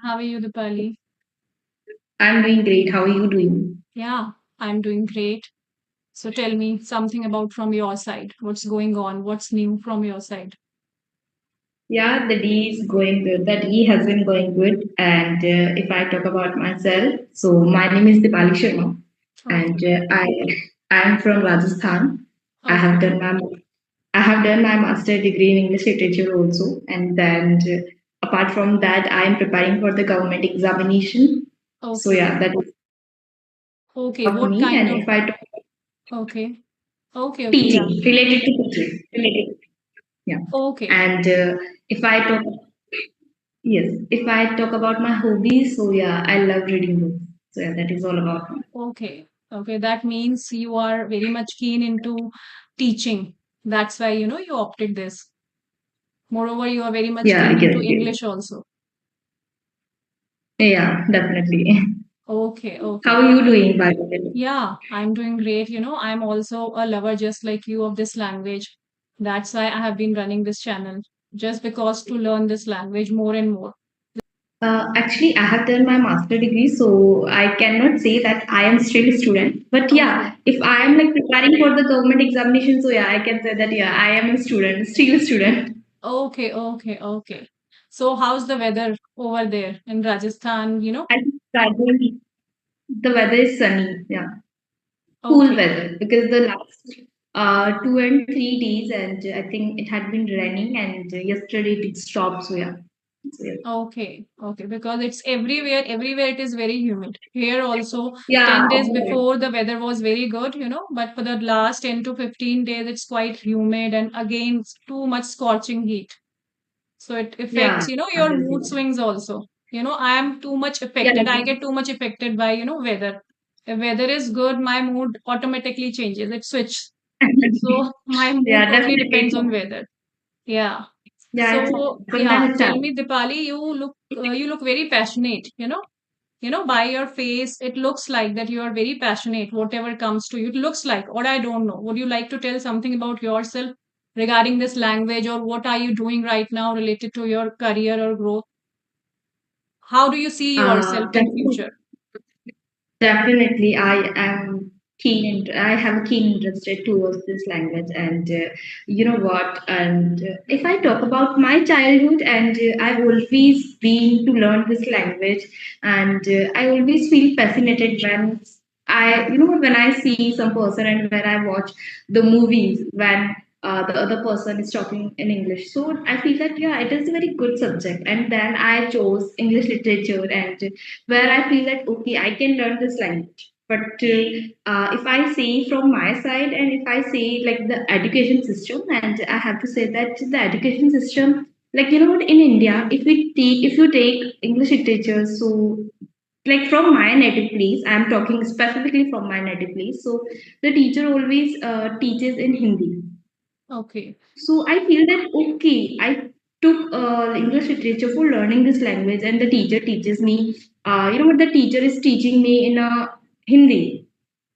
How are you, Dipali? I'm doing great. How are you doing? Yeah, I'm doing great. So tell me something about from your side. What's going on? What's new from your side? Yeah, the day is going good. The day has been going good. And if I talk about myself, so my name is Dipali Sharma, and Okay. I am from Rajasthan. I have Okay. done my I have done my master degree in English literature also, and then apart from that, I am preparing for the government examination. So Okay. yeah, that is Okay. of What me. kind And of if I talk okay. Okay, okay, yeah. teaching related to teaching, related, yeah. Okay. And if I talk Yes, if I talk about my hobbies, so yeah, I love reading books. So yeah, that is all about me. Okay. Okay. That means you are very much keen into teaching. That's why, you opted this. Moreover, you are very much Yeah, keen into yes, yes. English also. Yeah, definitely. Okay, How okay. are you doing, by the way? Yeah, I'm doing great. I'm also a lover just like you of this language. That's why I have been running this channel, just because to learn this language more and more. Actually, I have done my master degree, so I cannot say that I am still a student. But Okay, yeah, if I am like preparing for the government examination, so yeah, I can say that yeah, I am a student, still a student. okay, okay, okay. So how's the weather over there in Rajasthan, I think gradually the weather is sunny. Yeah, cool Okay, weather because the last 2 and 3 days, and I think it had been raining, and yesterday it stopped. So yeah, so yeah, okay, okay. Because it's everywhere it is very humid. Here also, yeah, 10 days before the weather was very good, but for the last 10 to 15 days, it's quite humid and again, it's too much scorching heat. So it affects, yeah, your mood yes, swings also. I am too much yeah, affected. I get too much affected by, weather. If weather is good, my mood automatically changes. It switches. So my mood yeah, totally definitely, depends on weather. Yeah. yeah. It's So yeah, sometimes it's tell happening. me, Dipali, you look very passionate, by your face, it looks like that you are very passionate, whatever comes to you. It looks like, or I don't know. Would you like to tell something about yourself regarding this language, or what are you doing right now related to your career or growth? How do you see yourself in Definitely, future? definitely, I am keen. I have a keen interest towards this language, and you know what? And if I talk about my childhood, and I've always been to learn this language, and I always feel fascinated when when I see some person and when I watch the movies when the other person is talking in English. So I feel that yeah, it is a very good subject, and then I chose English literature and where I feel that okay, I can learn this language. But if I say from my side, and if I say like the education system, and I have to say that the education system, like you know what, in India, if you take English literature, so like from my native place, I'm talking specifically from my native place. So the teacher always teaches in Hindi, Okay. so I feel that okay, I took English literature for learning this language, and the teacher teaches me. You know what? The teacher is teaching me in Hindi,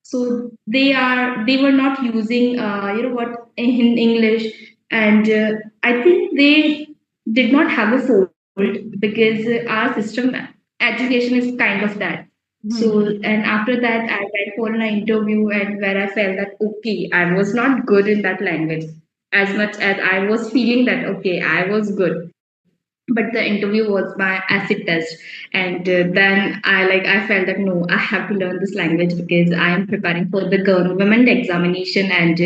so they were not using you know what, in English, and I think they did not have a fault because our system education is kind of that. So Hmm. and after that I went for an interview, and where I felt that okay, I was not good in that language as much as I was feeling that okay, I was good, but the interview was my acid test, and then I felt that no, I have to learn this language because I am preparing for the government examination, and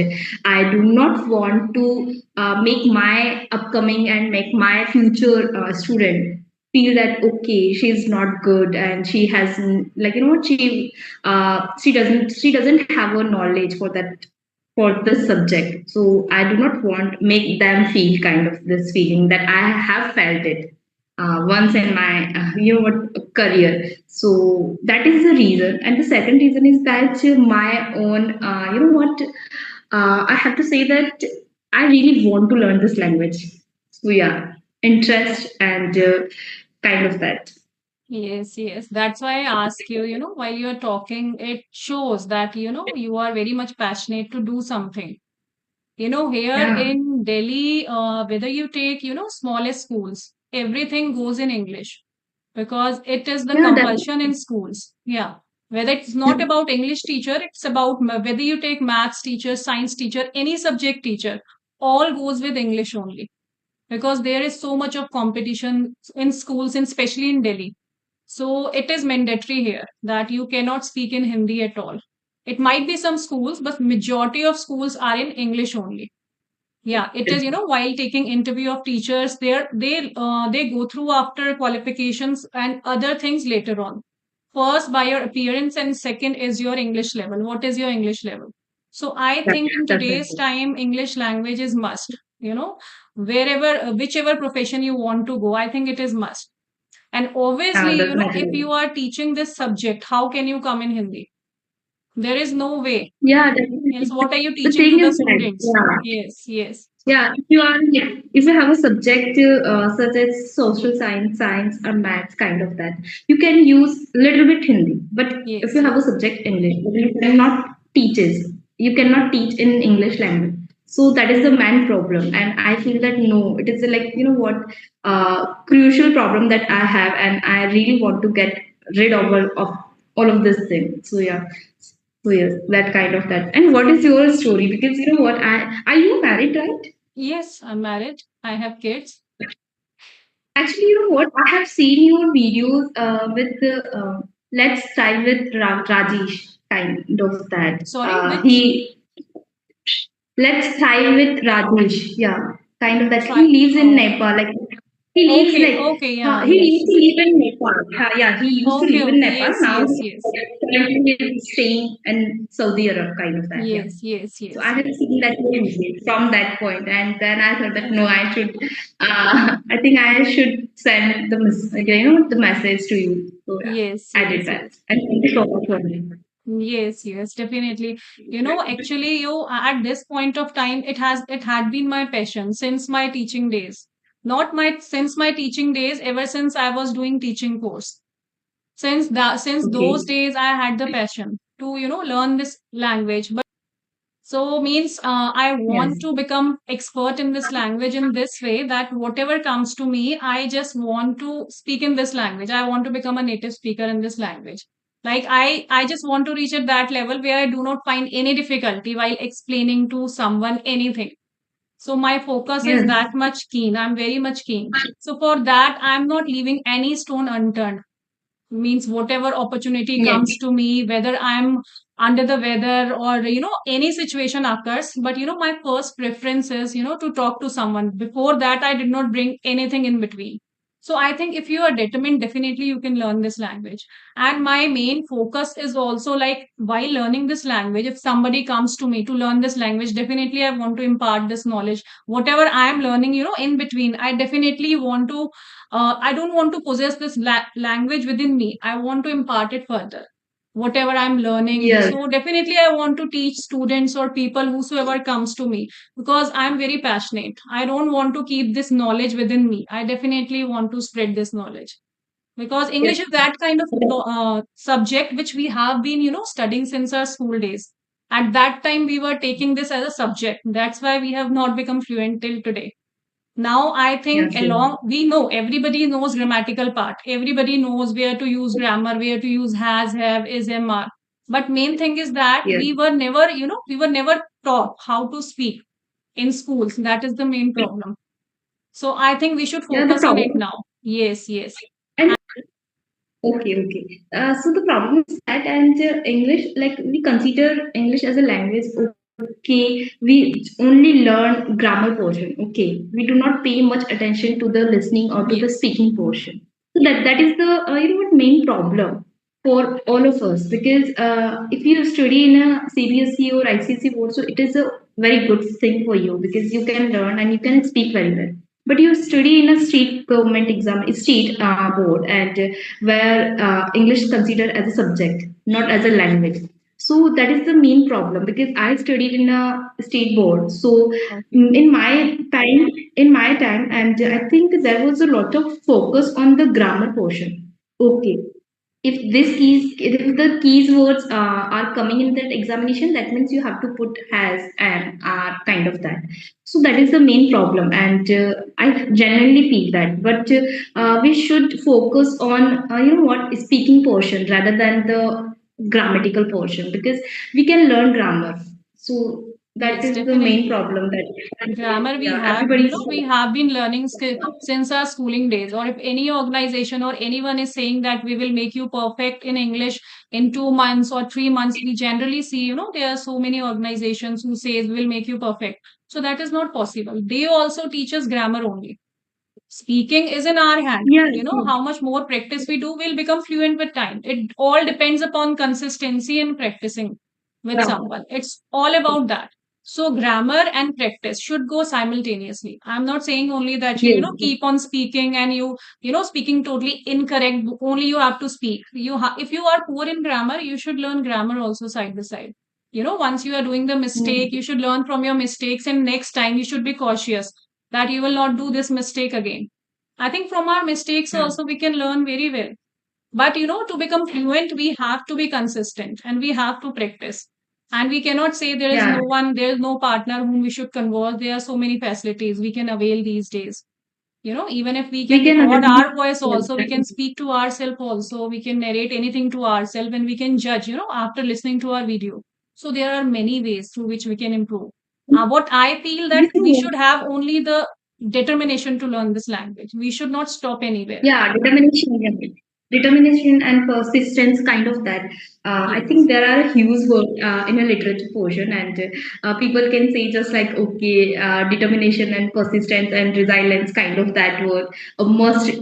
I do not want to make my upcoming and make my future student feel that okay, she's not good and she has like you know what, she doesn't have a knowledge for that, for this subject. So I do not want make them feel kind of this feeling that I have felt it once in my you know what, career. So that is the reason, and the second reason is that my own you know what, I have to say that I really want to learn this language. So yeah, interest and kind of that. Yes, yes. That's why I ask you, while you're talking, it shows that, you are very much passionate to do something. Here Yeah, in Delhi, whether you take, smallest schools, everything goes in English. because it is the Yeah, compulsion in definitely. schools. Yeah. Whether it's not about English teacher, it's about whether you take maths teacher, science teacher, any subject teacher, all goes with English only, because there is so much of competition in schools, and especially in Delhi. So it is mandatory here that you cannot speak in Hindi at all. It might be some schools, but majority of schools are in English only. Yeah, it is, while taking interview of teachers, they go through after qualifications and other things later on. First by your appearance, and second is your English level. What is your English level? So I think in today's Definitely. time, English language is must, wherever, whichever profession you want to go, I think it is must. And Yeah, obviously, if definitely. you are teaching this subject, how can you come in Hindi? There is no way. Yeah, Else, definitely. what are you The teaching to thing the is that, students? yeah. Yes, yes, Yeah, if you have a subject such as social science or maths, kind of that, you can use little bit Hindi. But if yes, you have a yes. subject English, but you cannot teach it. You cannot teach in English language. So that is the main problem, and I feel that no, it is like what crucial problem that I have, and I really want to get rid of all of this thing. So yeah. So yes, that kind of that. And what is your story? Because you know what, I are you married, right? Yes, I'm married. I have kids. Actually, you know what? I have seen your videos with the Let's Try with Rajesh, kind of that. Sorry, which He Let's Try with Rajesh. Yeah, kind of that. He try? lives in Oh, Nepal. Like he lives okay, like okay, yeah, he yes. used to live in Nepal. Yeah, he used to Okay, live in okay, Nepal. yes, Now yes, yes, currently he's staying in Saudi Arab, kind of that. Yeah. yes, yes, So I yes, have yes. seen that movie from that point, and then I thought that no, I should. I think I should send the message to you. So yeah, Yes, I did yes, that, yes. and thank you so much for it. Yes, yes, definitely. Actually, at this point of time, it had been my passion since my teaching days. Not my since my teaching days, ever since I was doing teaching course. Since those Okay. days, I had the passion to, learn this language. But so means I want Yes. to become expert in this language in this way that whatever comes to me, I just want to speak in this language. I want to become a native speaker in this language. Like I just want to reach at that level where I do not find any difficulty while explaining to someone anything. So my focus is Yes. that much keen. I'm very much keen. So for that, I'm not leaving any stone unturned. Means whatever opportunity Yes. comes to me, whether I'm under the weather or any situation occurs, but my first preference is to talk to someone. Before that, I did not bring anything in between. So I think if you are determined, definitely you can learn this language. And my main focus is also like while learning this language, if somebody comes to me to learn this language, definitely I want to impart this knowledge. Whatever I am learning, in between, I definitely want to I don't want to possess this language within me. I want to impart it further. Whatever I'm learning. Yes. So definitely I want to teach students or people whosoever comes to me because I'm very passionate. I don't want to keep this knowledge within me. I definitely want to spread this knowledge because Yes. English is that kind of subject which we have been, studying since our school days. At that time, we were taking this as a subject. That's why we have not become fluent till today. Now I think Yes. Yes. along we know everybody knows grammatical part. Everybody knows where to use grammar, where to use has, have, is, am, are. But main thing is that Yes. we were never taught how to speak in schools. That is the main problem. So I think we should Yeah. The focus on it problem. now. Yes, yes. And okay, okay. So the problem is that, and English, like we consider English as a language. Okay, we only learn grammar portion. Okay, we do not pay much attention to the listening or to the Yes. speaking portion. So that is the what main problem for all of us, because if you study in a CBSE or ICSE board, so it is a very good thing for you because you can learn and you can speak very well. But you study in a state government exam, state board, and where English is considered as a subject, not as a language. So that is the main problem because I studied in a state board. So Okay. in my time, and I think there was a lot of focus on the grammar portion. Okay, if if the keys words are coming in that examination, that means you have to put has and are kind of that. So that is the main problem, and I genuinely feel that. But we should focus on what speaking portion rather than the grammatical portion, because we can learn grammar. So that Yes, is the main definitely. problem that Grammar we yeah, have, everybody's we have been learning since our schooling days. Or if any organization or anyone is saying that we will make you perfect in English in 2 months or 3 months, we generally see, there are so many organizations who says we will make you perfect. So that is not possible. They also teach us grammar only. Speaking is in our hand. yeah. How much more practice we do, we'll become fluent with time. It all depends upon consistency and practicing with Yeah. someone. It's all about that. So grammar and practice should go simultaneously. I'm not saying only that Yes. keep on speaking and speaking totally incorrect. Only you have to speak. If you are poor in grammar, you should learn grammar also side by side. Once you are doing the mistake, Mm. you should learn from your mistakes, and next time you should be cautious that you will not do this mistake again. I think from our mistakes Yeah. also we can learn very well. But to become fluent, we have to be consistent and we have to practice. And we cannot say Yeah. there is no partner whom we should converse. There are so many facilities we can avail these days. Even if we We can can record understand. our voice Yes, also, we can definitely. speak to ourselves also, we can narrate anything to ourselves, and we can judge, after listening to our video. So there are many ways through which we can improve. What I feel that You know we what? should have only the determination to learn this language. We should not stop anywhere. Yeah, determination, yeah. Determination and persistence, kind of that. I think Yes. there are a huge word in a literature portion, and people can say just like, okay, determination and persistence and resilience, kind of that word, a must,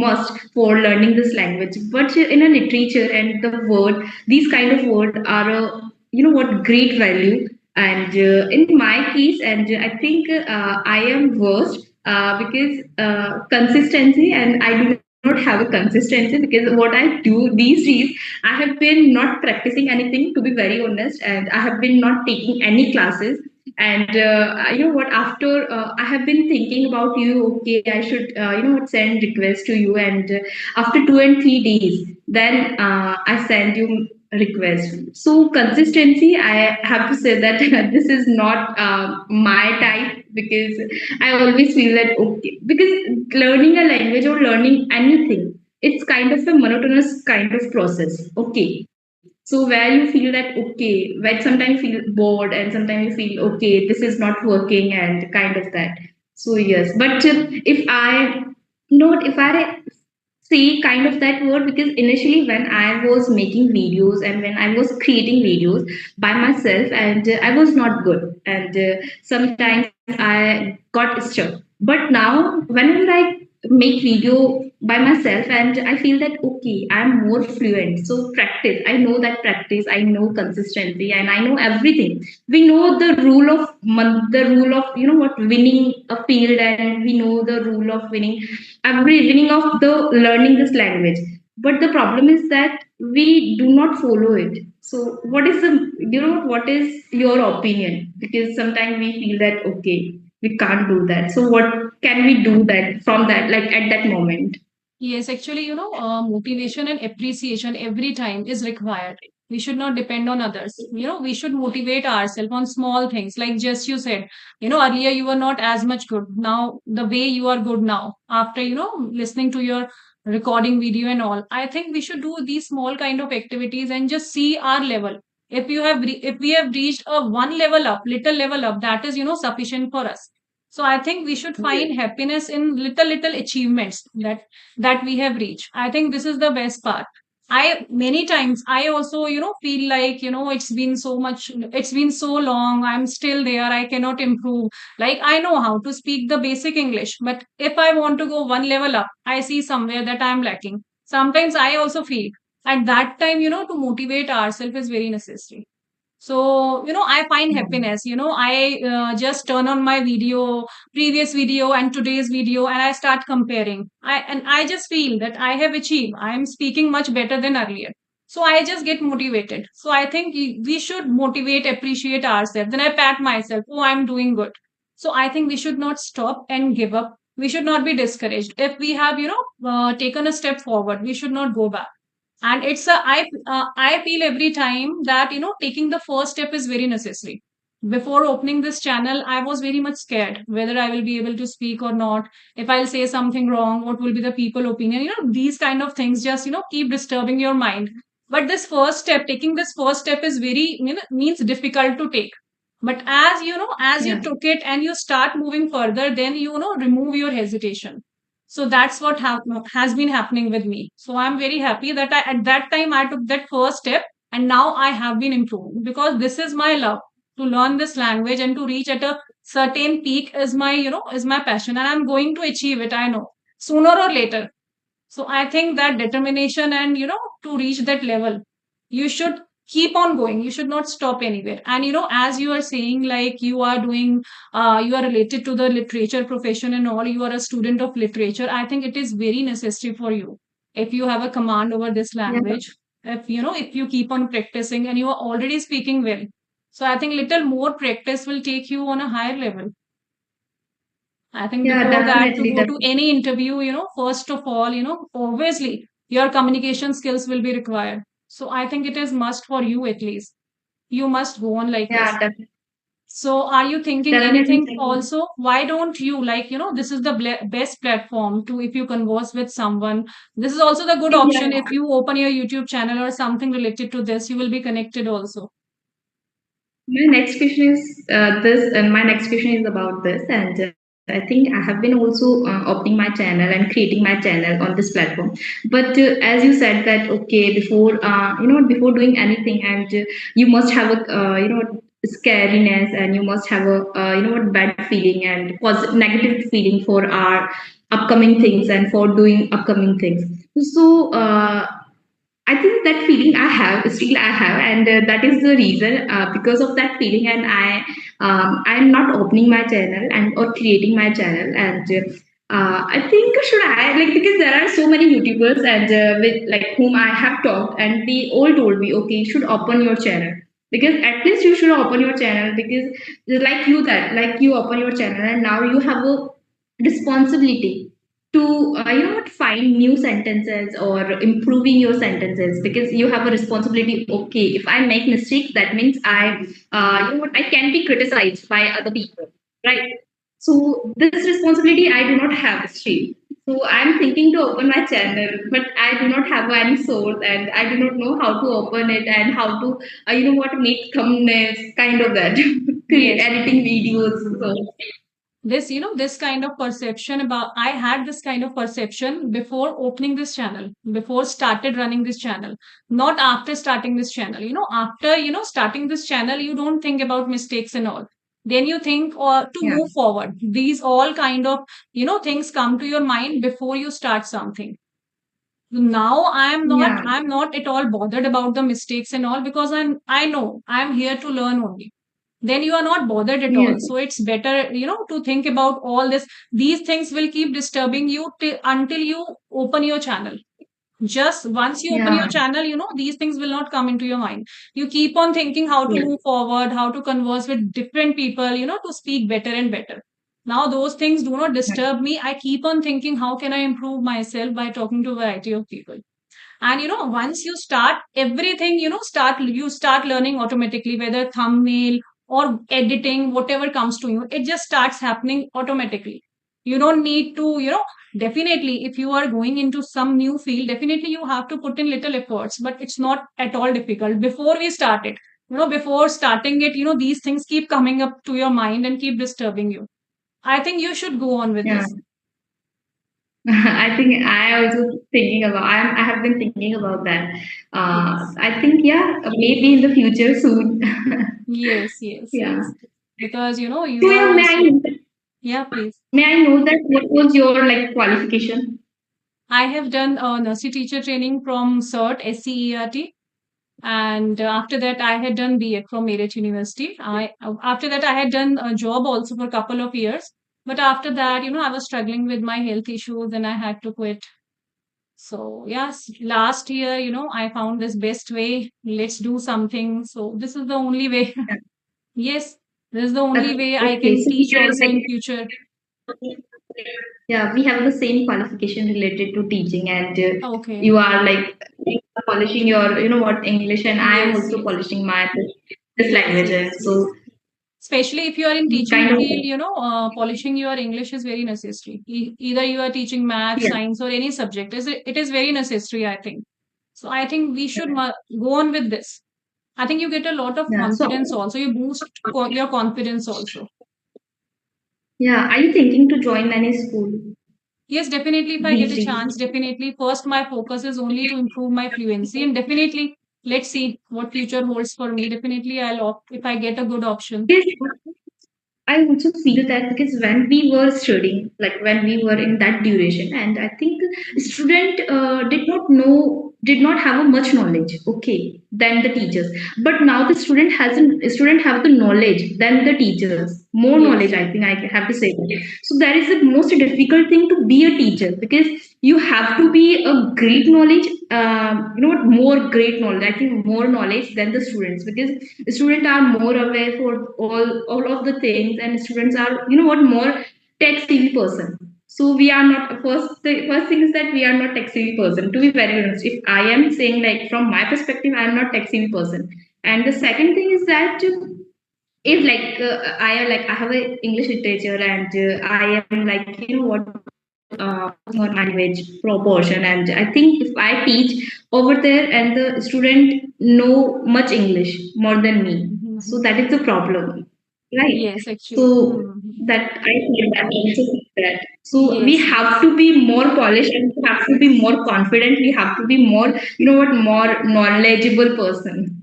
must for learning this language. But in a literature and the word, these kind of word are a, great value. And in my case, and I think I am worst because consistency, and I do not have a consistency, because what I do these days, I have been not practicing anything, to be very honest, and I have been not taking any classes. And you know what? After I have been thinking about you, okay, I should send request to you, and after 2 and 3 days, then I send you request. So consistency, I have to say that this is not my type, because I always feel that, okay, because learning a language or learning anything, it's kind of a monotonous kind of process. Okay. So where you feel that, okay, where sometimes you feel bored and sometimes you feel, okay, this is not working and kind of that. So yes, but if I not if I say kind of that word, because initially when I was making videos and when I was creating videos by myself, and I was not good, and sometimes I got stuck. But now whenever I make video by myself, and I feel that, okay, I'm more fluent. So practice, I know that practice, I know consistency, and I know everything. We know the rule of the rule of winning a field, and we know the rule of winning every beginning of the learning this language. But the problem is that we do not follow it. So what is the what is your opinion? Because sometimes we feel that, okay, we can't do that. So what can we do that from that, like at that moment? Yes, actually, motivation and appreciation every time is required. We should not depend on others. We should motivate ourselves on small things. Like just you said, earlier you were not as much good. Now, the way you are good now, after, listening to your recording video and all, I think we should do these small kind of activities and just see our level. If we have reached a one level up, little level up, that is, sufficient for us. So I think we should find happiness in little achievements that we have reached. I think this is the best part. I many times I also feel like it's been so long, I'm still there, I cannot improve. Like I know how to speak the basic English, but if I want to go one level up, I see somewhere that I'm lacking. Sometimes I also feel at that time, to motivate ourselves is very necessary. So I find happiness. I just turn on my previous video and today's video, and I start comparing. I just feel that I have achieved, I am speaking much better than earlier. So I just get motivated. So I think we should motivate, appreciate ourselves. Then I pat myself, oh, I'm doing good. So I think we should not stop and give up. we should not be discouraged. If we have, taken a step forward, we should not go back. And I feel every time that, taking the first step is very necessary. Before opening this channel, I was very much scared whether I will be able to speak or not. If I'll say something wrong, what will be the people opinion? These kind of things just, keep disturbing your mind. But this first step, taking this first step is very, means difficult to take. But as you Yeah. took it and you start moving further, then remove your hesitation. So that's what has been happening with me. So I'm very happy that at that time I took that first step, and now I have been improving, because this is my love. To learn this language and to reach at a certain peak is my, is my passion, and I'm going to achieve it. I know sooner or later. So I think that determination and, to reach that level, you should keep on going. You should not stop anywhere. And, as you are saying, like you are doing, you are related to the literature profession and all, you are a student of literature. I think it is very necessary for you. If you have a command over this Yeah. language, if you keep on practicing and you are already speaking well. So I think little more practice will take you on a higher level. I think Yeah, before that, to definitely. go to any interview, first of all, obviously your communication skills will be required. So I think it is must for you at least. You must go on like Yeah, this. So are you thinking definitely. anything also? Why don't you, like, this is the best platform to, if you converse with someone. This is also the good Yeah. option. If you open your YouTube channel or something related to this, you will be connected also. My next question is this, and my next question is about this, and I think I have been also opening my channel and creating my channel on this platform. But as you said that okay, before before doing anything, and you must have a scariness, and you must have a bad feeling and negative feeling for our upcoming things and for doing upcoming things. So. I think that feeling I have, still I have, and that is the reason because of that feeling, and I am not opening my channel and or creating my channel, and I think should I like, because there are so many YouTubers and with like whom I have talked, and they all told me, okay, you should open your channel, because at least you should open your channel, because like you, that like you open your channel and now you have a responsibility to find new sentences or improving your sentences, because you have a responsibility. Okay, if I make mistakes, that means I can be criticized by other people, right? So this responsibility I do not have still. So I'm thinking to open my channel, but I do not have any source, and I do not know how to open it and how to make thumbnails, kind of that, create Yes. editing videos. So This kind of perception about, I had this kind of perception before opening this channel, before started running this channel, not after starting this channel. After, starting this channel, you don't think about mistakes and all. Then you think, or to yeah, move forward, these all kind of, things come to your mind before you start something. Now yeah, I'm not at all bothered about the mistakes and all, because I know I'm here to learn only. Then you are not bothered at yeah, all. So it's better, to think about all this. These things will keep disturbing you until you open your channel. Just once you open your yeah. channel, these things will not come into your mind. You keep on thinking how to Yeah. move forward, how to converse with different people, to speak better and better. Now those things do not disturb me. I keep on thinking, how can I improve myself by talking to a variety of people? And once you start everything, you start learning automatically, whether thumbnail or editing, whatever comes to you, it just starts happening automatically. You don't need to, definitely, if you are going into some new field, definitely you have to put in little efforts, but it's not at all difficult. Before we start it, before starting it, these things keep coming up to your mind and keep disturbing you. I think you should go on with Yeah. this. I think I also thinking about. I have been thinking about that. Yes. I think yeah, maybe in the future soon. Yes, yes, Yeah. yes. Because So you are yeah, also, yeah, please. may I know that what was your like qualification? I have done a nursery teacher training from CERT, SCERT, and after that I had done BEd from Meerut University. I After that I had done a job also for a couple of years, but after that, I was struggling with my health issues and I had to quit. So yes, last year, I found this best way. Let's do something. So this is the only way. Yes, this is the only way I Okay, can so teach you're also in like future. Yeah, we have the same qualification related to teaching, and Okay. you are like polishing your, English, and I am Yes, also yes. polishing my this Yes, language, and yes, so yes. Especially if you are in teaching kind of, field, polishing your English is very necessary. Either you are teaching math, yeah, science, or any subject. It is very necessary, I think. So I think we should go on with this. I think you get a lot of yeah. So confidence also. You boost your confidence also. yeah, are you thinking to join any school Yes, definitely. If I get these a days? chance, definitely. First, my focus is only to improve my fluency, and definitely, let's see what future holds for me. Definitely, I'll opt if I get a good option. Yes, I also feel that because when we were studying, like when we were in that duration, and I think student did not have a much knowledge, okay, than the teachers. But now the student have the knowledge than the teachers, more knowledge. Yes. I think I have to say that. So that is the most difficult thing to be a teacher because you have to be a great knowledge. What more great knowledge? I think more knowledge than the students because students are more aware for all of the things and students are what more tech savvy person, so we are not the first thing is that we are not tech savvy person, to be very honest. If I am saying like from my perspective, I am not tech savvy person. And the second thing is that if like I have a English literature and I am like what on language proportion, and I think if I teach over there and the student know much English more than me, so Mhm. that is the problem, right? Yes, So actually. Mhm. that I feel that I also feel that, so we Yes, have yes. to be more polished and we have to be more confident, we have to be more more knowledgeable person.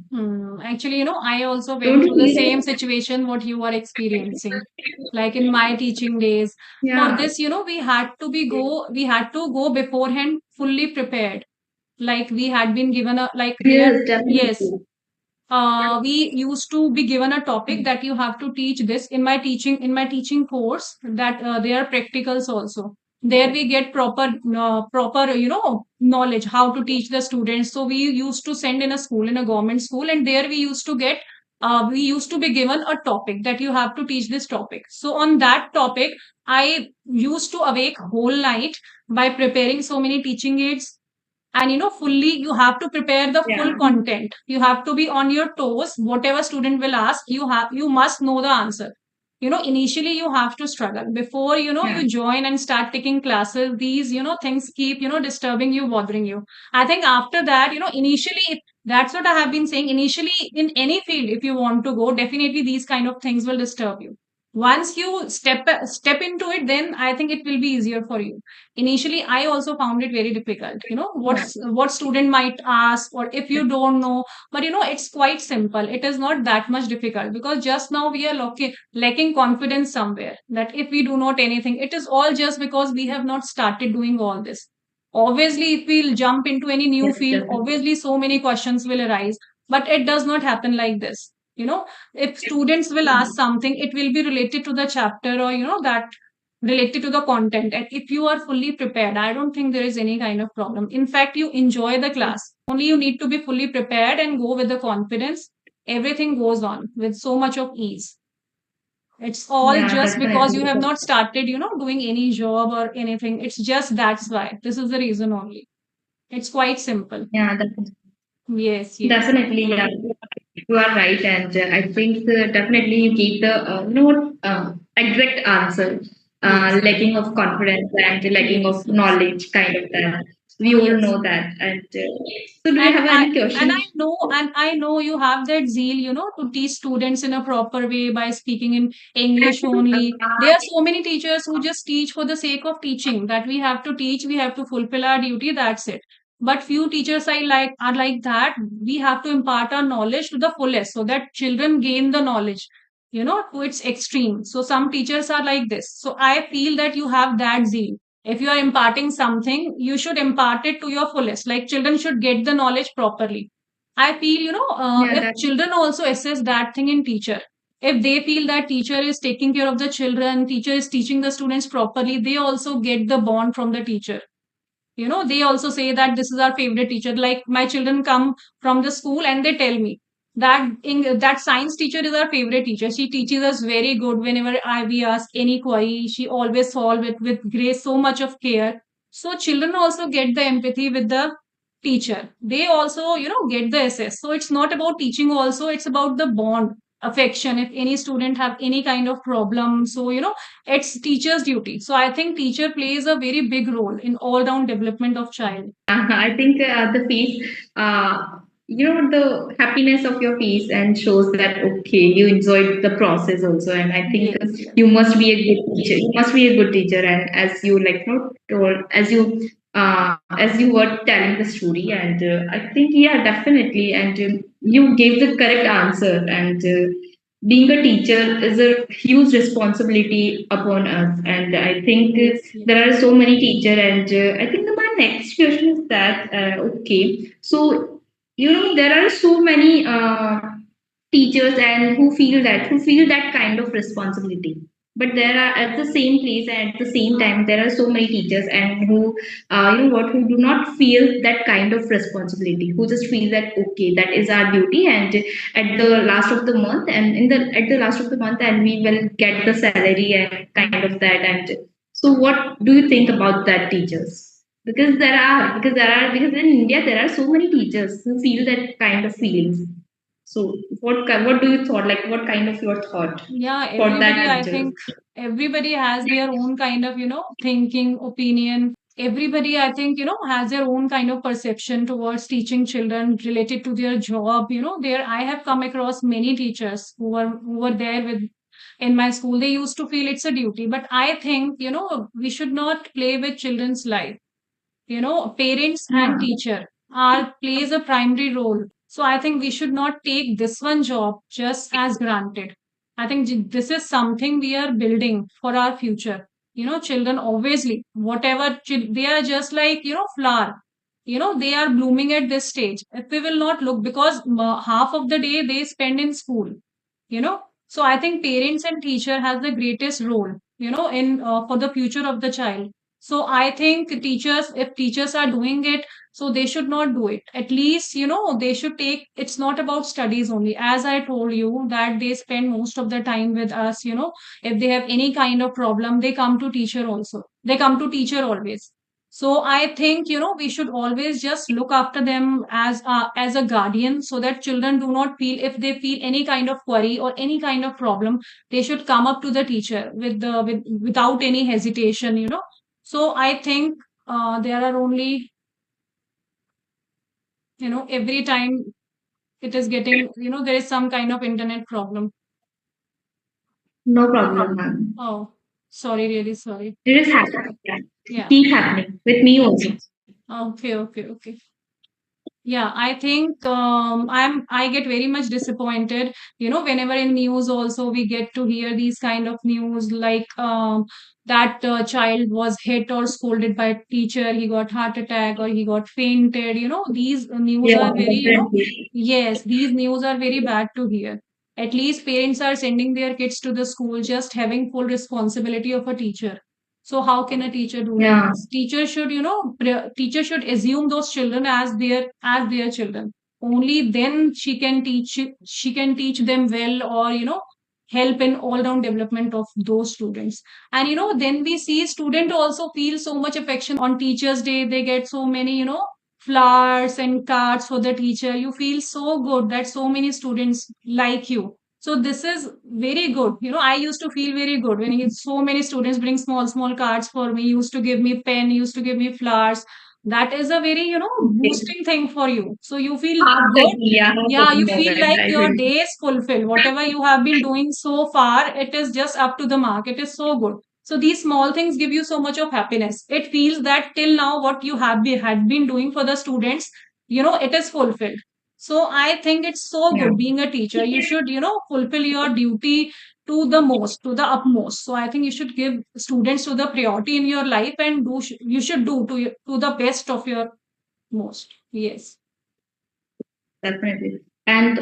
Actually, I also Don't went you through the feel same that? situation what you are experiencing. Like in my teaching days. For Yeah. this, we had to go beforehand fully prepared. Like we had been given a like there, Yes, yes. definitely. We used to be given a topic that you have to teach this in my teaching course that there are practicals also. There we get proper knowledge how to teach the students. So we used to send in a school, in a government school, and there we used to be given a topic that you have to teach this topic. So on that topic, I used to awake whole night by preparing so many teaching aids, and fully you have to prepare the full Yeah. content. You have to be on your toes. Whatever student will ask, you must know the answer. Initially you have to struggle before Yeah. you join and start taking classes. These things keep disturbing you, bothering you. I think after that, initially that's what I have been saying. Initially, in any field, if you want to go, definitely these kind of things will disturb you. Once you step into it, then I think it will be easier for you. Initially, I also found it very difficult. Yeah. What student might ask, or if you don't know. But it's quite simple. It is not that much difficult, because just now we are lacking confidence somewhere, that if we do not anything, it is all just because we have not started doing all this. Obviously, if we'll jump into any new Yes, field, definitely. obviously so many questions will arise. But it does not happen like this. If students will ask something, it will be related to the chapter, or that related to the content. And if you are fully prepared, I don't think there is any kind of problem. In fact, you enjoy the class. Only you need to be fully prepared and go with the confidence. Everything goes on with so much of ease. It's all Yeah, just because you definitely. have not started, doing any job or anything. It's just that's why. This is the reason only. It's quite simple. Yeah, Yes, yes. definitely. Yeah, you are right, and I think definitely you gave the exact answer. Yes. Lacking of confidence and lacking Yes, of yes. knowledge, kind of that. We all Yes. know that. And so, do you and have i any and question? I know you have that zeal, to teach students in a proper way by speaking in English only. There are so many teachers who just teach for the sake of teaching, that we have to teach, we have to fulfill our duty, that's it. But few teachers are like that. We have to impart our knowledge to the fullest, so that children gain the knowledge, to its extreme. So some teachers are like this. So I feel that you have that zeal. If you are imparting something, you should impart it to your fullest. Like children should get the knowledge properly. I feel, Yeah, if that. children also assess that thing in teacher, if they feel that teacher is taking care of the children, teacher is teaching the students properly, they also get the bond from the teacher. They also say that this is our favorite teacher. Like my children come from the school and they tell me. That science teacher is our favorite teacher. She teaches us very good. Whenever we ask any query, she always solve it with grace, so much of care. So children also get the empathy with the teacher. They also, get the assess. So it's not about teaching also, it's about the bond, affection. If any student have any kind of problem, so it's teacher's duty. So I think teacher plays a very big role in all round development of child. I think the face, the happiness of your face and shows that, okay, you enjoyed the process also. And I think Yes, yes. you must be a good teacher. You must be a good teacher. And as you told, as you were telling the story, and I think, yeah, definitely. And you gave the correct answer. And being a teacher is a huge responsibility upon us. And I think Yes, yes. there are so many teacher, and I think my next question is that, okay, so there are so many teachers and who feel that kind of responsibility, but there are at the same place and at the same time there are so many teachers and who who do not feel that kind of responsibility, who just feel that, okay, that is our duty, and at the last of the month, and in the at the last of the month, and we will get the salary and kind of that. And so what do you think about that teachers? Because in India there are so many teachers who feel that kind of feelings. So what do you thought, like what kind of your thought Yeah, for that everybody, I teacher? think everybody has their own kind of, thinking, opinion. Everybody, I think, has their own kind of perception towards teaching children related to their job. There I have come across many teachers who were there with in my school. They used to feel it's a duty. But I think, we should not play with children's life. Parents and Yeah. teacher are plays a primary role. So I think we should not take this one job just as granted. I think this is something we are building for our future. Children obviously, whatever they are just like, flower. They are blooming at this stage. If we will not look, because half of the day they spend in school, so I think parents and teacher has the greatest role, in for the future of the child. So I think teachers, if teachers are doing it, so they should not do it. At least, they should take, it's not about studies only. As I told you, that they spend most of the time with us, if they have any kind of problem, they come to teacher also. They come to teacher always. So I think, we should always just look after them as a guardian, so that children do not feel, if they feel any kind of query or any kind of problem, they should come up to the teacher without any hesitation, so I think there are only, every time it is getting, there is some kind of internet problem. No problem, ma'am. Oh, sorry, really sorry. It is happening. Yeah. Yeah. Keep happening with me also. Okay, okay, okay. Yeah, I think I get very much disappointed, whenever in news also we get to hear these kind of news, like that child was hit or scolded by a teacher, he got heart attack or he got fainted. These news Yeah, are very, definitely. yes, these news are very bad to hear. At least parents are sending their kids to the school, just having full responsibility of a teacher. So how can a teacher do like Yeah, this? Teacher should, teacher should assume those children as their children. Only then she can teach them well, or help in all round development of those students. And then we see student also feel so much affection on Teachers Day. They get so many, flowers and cards for the teacher. You feel so good that so many students like you. So this is very good. I used to feel very good when so many students bring small, small cards for me, used to give me pen, used to give me flowers. That is a very, okay. boosting thing for you. So you feel good. Heartbreaking, yeah, Yeah, heartbreaking you feel moment, like I your feel. day is fulfilled. Whatever you have been doing so far, it is just up to the mark. It is so good. So these small things give you so much of happiness. It feels that till now what you had been doing for the students, it is fulfilled. So I think it's so Yeah, good being a teacher. You should, fulfill your duty to the most, to the utmost. So I think you should give students to the priority in your life, and you should do to the best of your most. Yes. definitely. And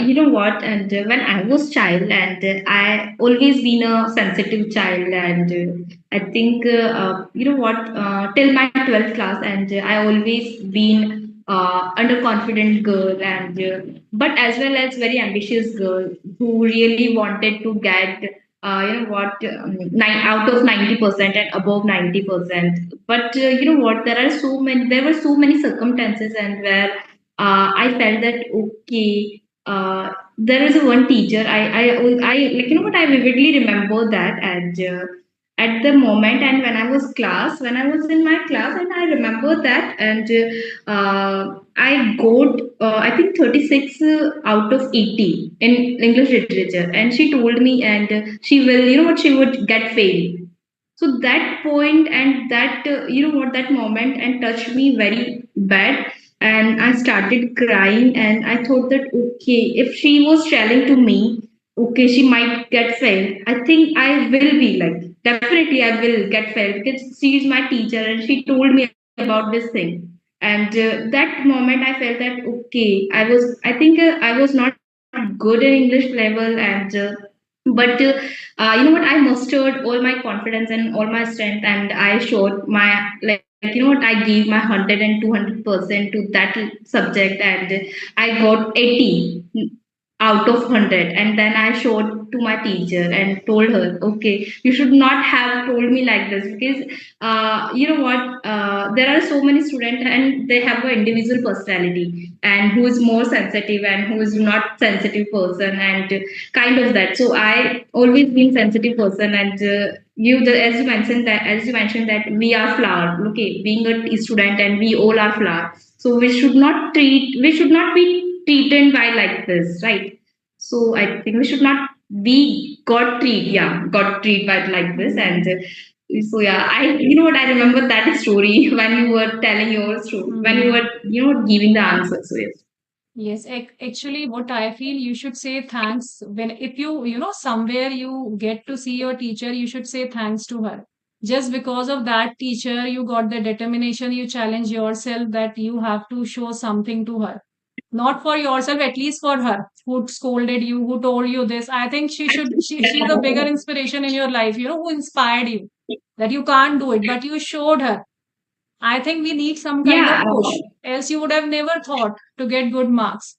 you know what? And when I was child, and I always been a sensitive child, and I think you know what? Till my 12th class, and I always been underconfident girl, and but as well as very ambitious girl who really wanted to get nine out of 90% and above 90%. But you know what? There were so many circumstances, and where I felt that okay. There is a one teacher. I like you know what I vividly remember that, and at the moment, and when I was in my class, and I remember that, and I got I think 36 out of 80 in English literature, and she told me, and she will you know what she would get fail. So that point and that you know what that moment and touched me very bad, and I started crying, and I thought that okay, if she was telling to me okay she might get failed, I think I will be like definitely I will get failed because she is my teacher and she told me about this thing. And that moment I felt that okay, I think I was not good in English level, and but you know what, I mustered all my confidence and all my strength, and I showed my like you know what, I gave my 100 and 200% to that subject, and I got 80 out of 100. And then I showed to my teacher and told her okay, you should not have told me like this, because you know what, there are so many students and they have an individual personality, and who is more sensitive and who is not sensitive person, and kind of that. So I always been sensitive person, and as you mentioned that we are flower, okay, being a student and we all are flower, so we should not be treated by like this, right? So I think we should not be got treat by like this. And so yeah, I you know what, I remember that story when you were telling your story, when you Hmm. were you know giving the answer. So yes. Yes, actually, what I feel, you should say thanks when, if you know, somewhere you get to see your teacher, you should say thanks to her. Just because of that teacher, you got the determination, you challenge yourself that you have to show something to her. Not for yourself, at least for her, who scolded you, who told you this. I think she's a bigger inspiration in your life, you know, who inspired you that you can't do it, but you showed her. I think we need some kind Yeah, of push, else you would have never thought to get good marks.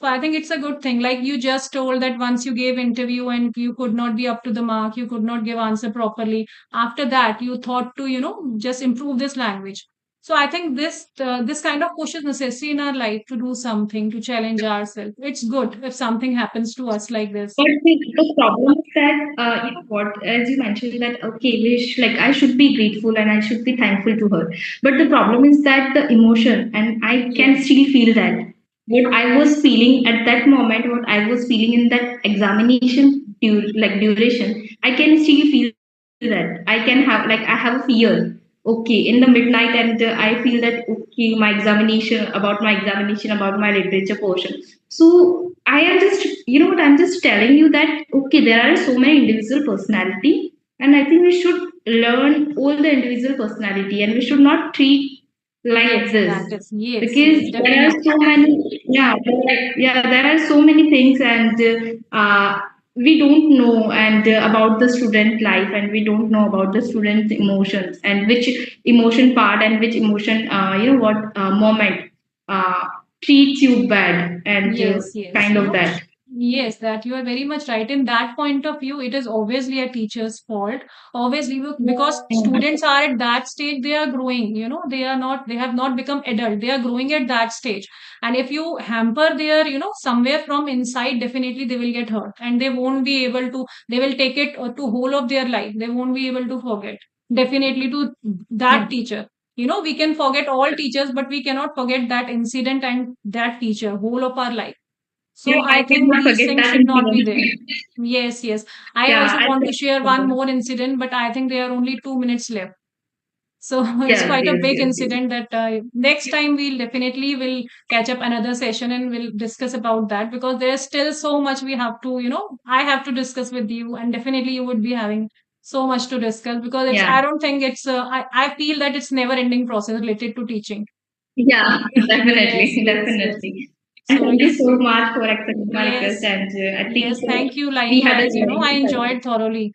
So I think it's a good thing. Like you just told that once you gave interview and you could not be up to the mark, you could not give answer properly. After that, you thought to, you know, just improve this language. So I think this kind of push is necessary in our life to do something, to challenge ourselves. It's good if something happens to us like this. but the problem is that you know what, as you mentioned that okay, like I should be grateful and I should be thankful to her. But the problem is that the emotion, and I can Yes. still feel that what I was feeling at that moment, what I was feeling in that examination duration, I can still feel that. I can have like I have a fear. Okay, in the midnight, and I feel that okay, my examination about my literature portion. So I am just, you know what, I'm just telling you that okay, there are so many individual personality, and I think we should learn all the individual personality, and we should not treat like Yes, this, that is. Yes, because yes, there are definitely. so many, there are so many things, and we don't know and about the student life, and we don't know about the student emotions, and which emotion part and which emotion you know what moment uh, treats you bad, and Yes, yes. kind You of know, that. yes, that you are very much right. In that point of view, it is obviously a teacher's fault. Obviously, because students are at that stage, they are growing, you know, they have not become adult. They are growing at that stage. And if you hamper their, you know, somewhere from inside, definitely they will get hurt and they won't be able to, they will take it to whole of their life. They won't be able to forget. Definitely to Yeah, that teacher. You know, we can forget all teachers, but we cannot forget that incident and that teacher whole of our life. yeah, So I I think cannot these forget things that should not be incident. there. Yes, yes. I Yeah, also I want to cannot share one forget. more incident, but I think there are only 2 minutes left. So it's Yes, quite a yes, big yes, yes. incident that next time we'll definitely will catch up another session and we'll discuss about that because there's still so much we have to, you know, I have to discuss with you and definitely you would be having so much to discuss because it's, Yeah, I don't think it's, I feel that it's never ending process related to teaching. yeah, Yes, definitely, yes, yes. definitely. And So thank you it's, so much for accepting my request. yes, And I think yes, thank you. we had a Likewise, you know, I very enjoyed thoroughly.